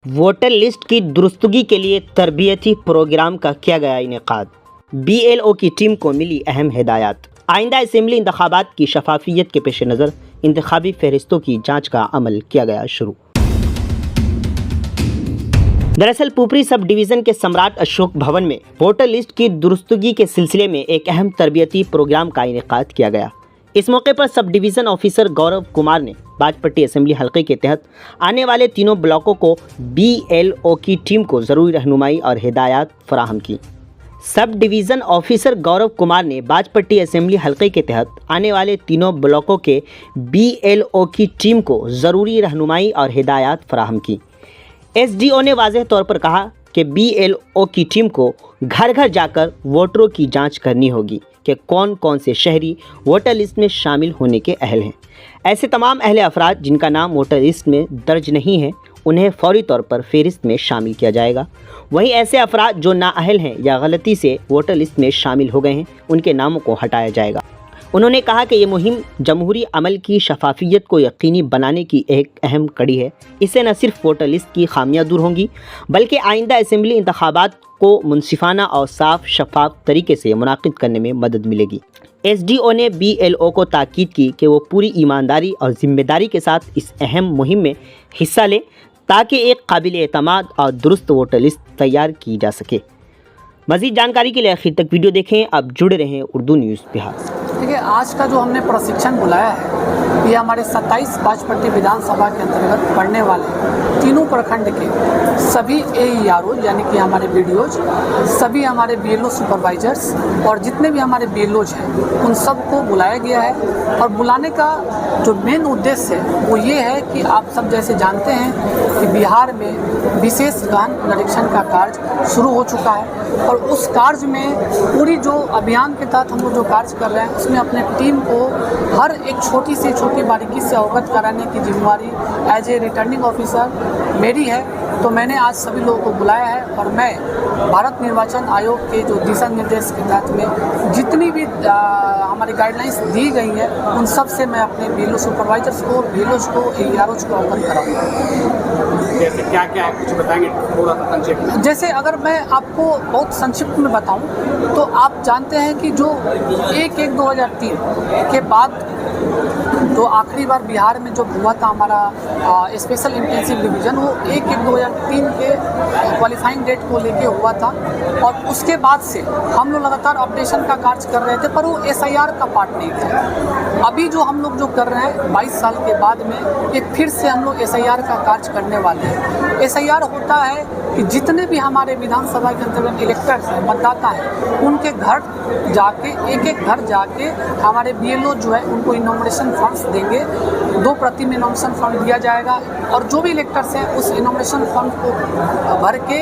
Voter list की दुरुस्तगी के लिए तरबियती प्रोग्राम का किया गया इनेकाद। BLO की टीम को मिली अहम हिदायत। आइंदा असेंबली इंतखाबात की शफाफियत के पेश नज़र इंतखाबी फहरिस्तों की जांच का अमल किया गया शुरू। दरअसल पुपरी सब डिवीज़न के सम्राट अशोक भवन में वोटर लिस्ट की दुरुस्तगी के सिलसिले में एक अहम तरबियती प्रोग्राम का इनेकाद किया गया। इस मौके पर sub division officer Gaurav Kumar ने बाजपट्टी असेंबली हलके के तहत आने वाले तीनों ब्लॉकों को BLO की टीम को ज़रूरी रहनुमाई और हिदायत फराहम की। Sub division officer Gaurav Kumar ने बाजपट्टी असेंबली हलके के तहत आने वाले तीनों ब्लॉकों के BLO की टीम को ज़रूरी रहनुमाई और हिदायत फराहम की। SDO ने वाज़ेह तौर पर कहा कि BLO की टीम को घर घर जाकर वोटरों की जांच करनी होगी कि कौन कौन से शहरी वोटर लिस्ट में शामिल होने के अहल हैं। ऐसे तमाम अहले अफराद जिनका नाम वोटर लिस्ट में दर्ज नहीं है उन्हें फौरी तौर पर फहरिस्त में शामिल किया जाएगा। वहीं ऐसे अफराद जो नाअहल हैं या गलती से वोटर लिस्ट में शामिल हो गए हैं उनके नामों को हटाया जाएगा। उन्होंने कहा कि ये मुहिम जमहूरी अमल की शफाफियत को यकीनी बनाने की एक अहम कड़ी है। इससे न सिर्फ वोटर लिस्ट की खामियां दूर होंगी बल्कि आइंदा असेंबली इंतखाबात को मुनसिफाना और साफ शफाफ तरीके से मुनाकिद करने में मदद मिलेगी। SDO ने BLO को ताकीद की कि वो पूरी ईमानदारी और ज़िम्मेदारी के साथ इस अहम मुहिम में हिस्सा लें ताकि एक काबिल एतमाद और दुरुस्त वोटर लिस्ट तैयार की जा सके। मज़ीद जानकारी के लिए आखिर तक वीडियो देखें। अब जुड़े रहें उर्दू न्यूज़ बिहार से। देखिए, आज का जो हमने प्रशिक्षण बुलाया है ये हमारे 27 बाजपट्टी विधानसभा के अंतर्गत पढ़ने वाले तीनों प्रखंड के सभी AERO यानी कि हमारे BDOs, सभी हमारे BLO सुपरवाइजर्स और जितने भी हमारे BLOs हैं उन सबको बुलाया गया है। और बुलाने का जो मेन उद्देश्य है वो ये है कि आप सब जैसे जानते हैं कि बिहार में विशेष गहन निरीक्षण का कार्य शुरू हो चुका है और उस कार्य में पूरी जो अभियान के तहत हम लोग जो कार्य कर रहे हैं उसमें अपने टीम को हर एक छोटी से छोटी बारीकी से अवगत कराने की जिम्मेवारी एज ए रिटर्निंग ऑफिसर मेरी है। तो मैंने आज सभी लोगों को बुलाया है और मैं भारत निर्वाचन आयोग के जो दिशा निर्देश के तहत में जितनी भी हमारी गाइडलाइंस दी गई हैं उन सब से मैं अपने BLO सुपरवाइजर्स को, BLOs को, AEROs को अवगत कराऊंगा। जैसे क्या क्या आप कुछ बताएंगे थोड़ा सा संक्षिप्त में? जैसे अगर मैं आपको बहुत संक्षिप्त में बताऊं तो आप जानते हैं कि जो 1/1/2003 के बाद जो आखिरी बार बिहार में जो हुआ था हमारा स्पेशल इंटेंसिव डिवीज़न वो 1/1/2003 के क्वालिफाइंग डेट को लेके हुआ था और उसके बाद से हम लोग लगातार अपडेशन का कार्य कर रहे थे पर वो SIR का पार्ट नहीं था। अभी जो हम लोग जो कर रहे हैं 22 साल के बाद में ये फिर से हम लोग SIR का कार्य करने वाले हैं। SIR होता है कि जितने भी हमारे विधानसभा के अंतर्गत इलेक्टर्स हैं, मतदाता हैं, उनके घर जाके एक घर जाके हमारे BLO जो है उनको इनॉमिनेशन फॉर्म्स देंगे। 2 प्रति में इनॉमिनेशन फॉर्म दिया जाएगा और जो भी इलेक्टर्स हैं उस इनॉमिनेशन फॉर्म को भर के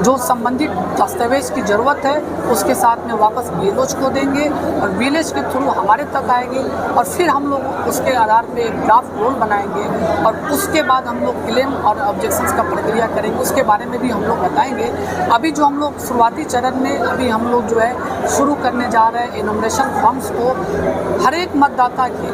जो संबंधित दस्तावेज की ज़रूरत है उसके साथ में वापस BLOs को देंगे और BLOs के थ्रू हमारे तक आएगी और फिर हम लोग उसके आधार पे एक ड्राफ्ट रोल बनाएंगे और उसके बाद हम लोग क्लेम और ऑब्जेक्शंस का प्रक्रिया करेंगे। उसके बारे में भी हम लोग बताएंगे। अभी जो हम लोग शुरुआती चरण में अभी हम लोग जो है शुरू करने जा रहे हैं इनॉमिनेशन फॉर्म्स को हर एक मतदाता के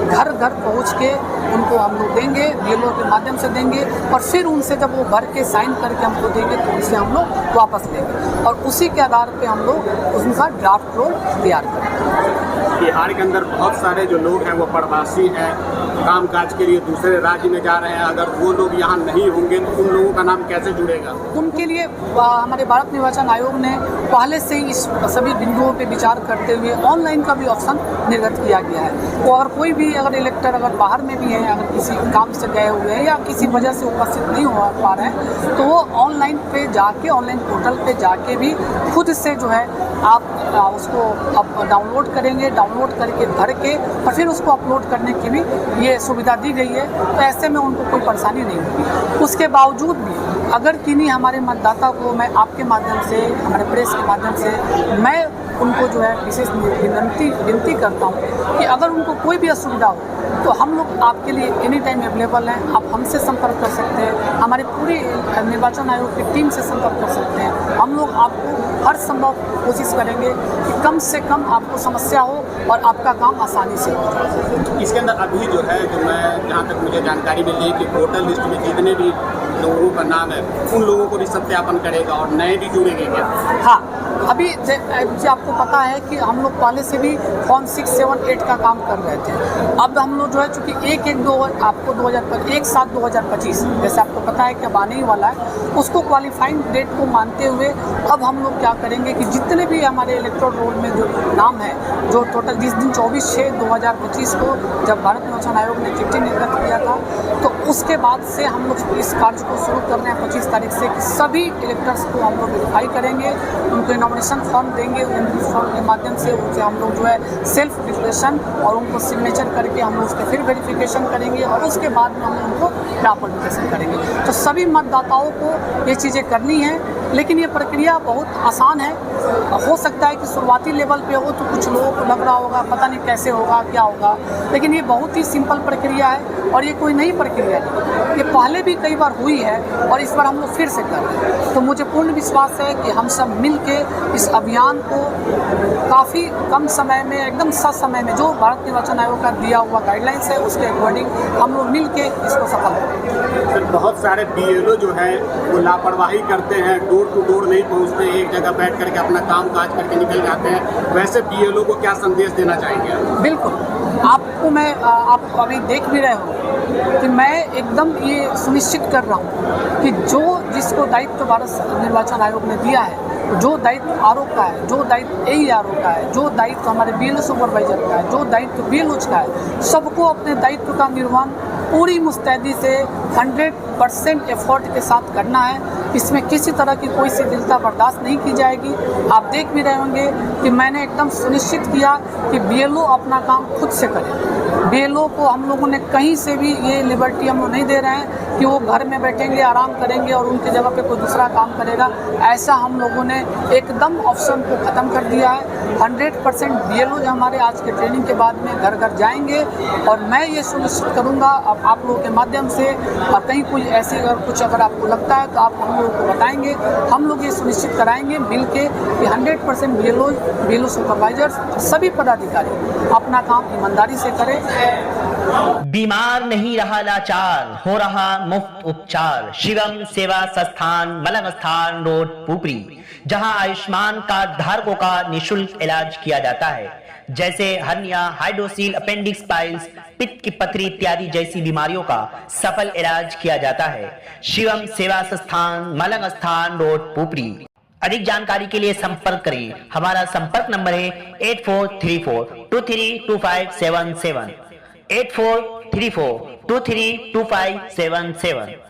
घर घर पहुँच के उनको हम लोग देंगे, BLO के माध्यम से देंगे और फिर उनसे जब वो भर के साइन करके हमको देंगे तो उनसे हम लोग वापस लेंगे और उसी के आधार पे हम लोग उनका ड्राफ्ट रोल तैयार करेंगे। बिहार के अंदर बहुत सारे जो लोग हैं वो प्रवासी हैं, कामकाज के लिए दूसरे राज्य में जा रहे हैं। अगर वो लोग यहाँ नहीं होंगे तो उन लोगों का नाम कैसे जुड़ेगा? उनके लिए हमारे भारत निर्वाचन आयोग ने पहले से ही इस सभी बिंदुओं पे विचार करते हुए ऑनलाइन का भी ऑप्शन निर्गत किया गया है। तो अगर कोई भी अगर इलेक्टर अगर बाहर में भी है, अगर किसी काम से गए हुए हैं या किसी वजह से उपस्थित नहीं हो पा रहे हैं तो वो ऑनलाइन पे जाके ऑनलाइन पोर्टल पे जाके भी खुद से जो है आप उसको अब डाउनलोड करेंगे, डाउनलोड करके भर के और फिर उसको अपलोड करने की भी ये सुविधा दी गई है। तो ऐसे में उनको कोई परेशानी नहीं होगी। उसके बावजूद भी अगर किन्हीं हमारे मतदाता को मैं आपके माध्यम से, हमारे प्रेस के माध्यम से मैं उनको जो है विशेष विनती करता हूँ कि अगर उनको कोई भी असुविधा हो तो हम लोग आपके लिए एनी टाइम अवेलेबल हैं। आप हमसे संपर्क कर सकते हैं, हमारे पूरी निर्वाचन आयोग की टीम से संपर्क कर सकते हैं। हम लोग आपको हर संभव कोशिश करेंगे कि कम से कम आपको समस्या हो और आपका काम आसानी से हो जाए। इसके अंदर अभी जो है, जो मैं जहाँ तक मुझे जानकारी मिली है कि वोटर लिस्ट में जितने भी लोगों का नाम है उन लोगों को भी सत्यापन करेगा और नए भी जुड़ेंगे क्या? हाँ, अभी जैसे आपको पता है कि हम लोग पहले से भी फॉर्म 6, 7, 8 का काम कर रहे थे। अब हम लोग जो है चूँकि 1/7/2025 जैसे आपको पता है कि अब आने ही वाला है, उसको क्वालिफाइंग डेट को मानते हुए अब हम लोग क्या करेंगे कि जितने भी हमारे इलेक्टोरल रोल में जो नाम है, जो टोटल जिस दिन 24/6/2025 को जब भारत निर्वाचन आयोग ने चिट्ठी निर्गत किया था, तो उसके बाद से हम लोग इस कार्य को शुरू कर रहे हैं 25 तारीख से कि सभी इलेक्टर्स को हम लोग वेरीफाई करेंगे, उनको नॉमिनेशन फॉर्म देंगे, उन फॉर्म के माध्यम से उनसे हम लोग जो है सेल्फ डिक्लेरेशन और उनको सिग्नेचर करके हम लोग उसके फिर वेरिफिकेशन करेंगे और उसके बाद में हम उनको प्रापलिकेशन करेंगे। तो सभी मतदाताओं को ये चीज़ें करनी है, लेकिन ये प्रक्रिया बहुत आसान है। हो सकता है कि शुरुआती लेवल पे हो तो कुछ लोगों को लग रहा होगा पता नहीं कैसे होगा क्या होगा, लेकिन ये बहुत ही सिंपल प्रक्रिया है और ये कोई नई प्रक्रिया नहीं, ये पहले भी कई बार हुई है और इस बार हम लोग फिर से कर रहे हैं। तो मुझे पूर्ण विश्वास है कि हम सब मिल के इस अभियान को काफ़ी कम समय में, एकदम सही समय में, जो भारत निर्वाचन आयोग का दिया हुआ गाइडलाइंस है उसके अकॉर्डिंग हम लोग मिल के इसको सफल करेंगे। फिर बहुत सारे BLO जो है वो लापरवाही करते हैं, डोर टू डोर नहीं पहुंचते, एक जगह बैठ करके अपना काम काज करके निकल जाते हैं। वैसे BLO को क्या संदेश देना चाहेंगे? बिल्कुल, आपको मैं आप अभी देख भी रहे हो कि मैं एकदम ये सुनिश्चित कर रहा हूँ कि जो जिसको दायित्व भारत निर्वाचन आयोग ने दिया है, जो दायित्व आरोप का है, जो दायित्व AERO का है, जो दायित्व हमारे BLO सुपरवाइजर का है, जो दायित्व BLOs का है, सबको अपने दायित्व का निर्वहन पूरी मुस्तैदी से 100% एफर्ट के साथ करना है। इसमें किसी तरह की कोई शिथिलता बर्दाश्त नहीं की जाएगी। आप देख भी रहे होंगे कि मैंने एकदम सुनिश्चित किया कि BLO अपना काम खुद से करे। BLO को हम लोगों ने कहीं से भी ये लिबर्टी हम लोग नहीं दे रहे हैं कि वो घर में बैठेंगे, आराम करेंगे और उनकी जगह पे कोई दूसरा काम करेगा। ऐसा हम लोगों ने एकदम ऑप्शन को ख़त्म कर दिया है। 100% BLO जो हमारे आज के ट्रेनिंग के बाद में घर घर जाएंगे और मैं ये सुनिश्चित करूँगा अब आप लोगों के माध्यम से, और कहीं कोई ऐसी अगर आपको लगता है तो आप हम लोगों को बताएंगे। हम लोग ये सुनिश्चित कराएंगे मिल के कि 100% BLO सुपरवाइजर्स, सभी पदाधिकारी अपना काम ईमानदारी से करें। बीमार नहीं रहा लाचार, हो रहा मुफ्त उपचार। शिवम सेवा संस्थान, मलंग स्थान रोड, पुपरी, जहां आयुष्मान कार्ड धारकों का निशुल्क इलाज किया जाता है, जैसे हर्निया, हाइड्रोसील, अपेंडिक्स पाइल्स, पित्त की पथरी इत्यादि जैसी बीमारियों का सफल इलाज किया जाता है। शिवम सेवा संस्थान, मलंग स्थान रोड, पुपरी। अधिक जानकारी के लिए संपर्क करें। हमारा संपर्क नंबर है 8434232577, 8434232577।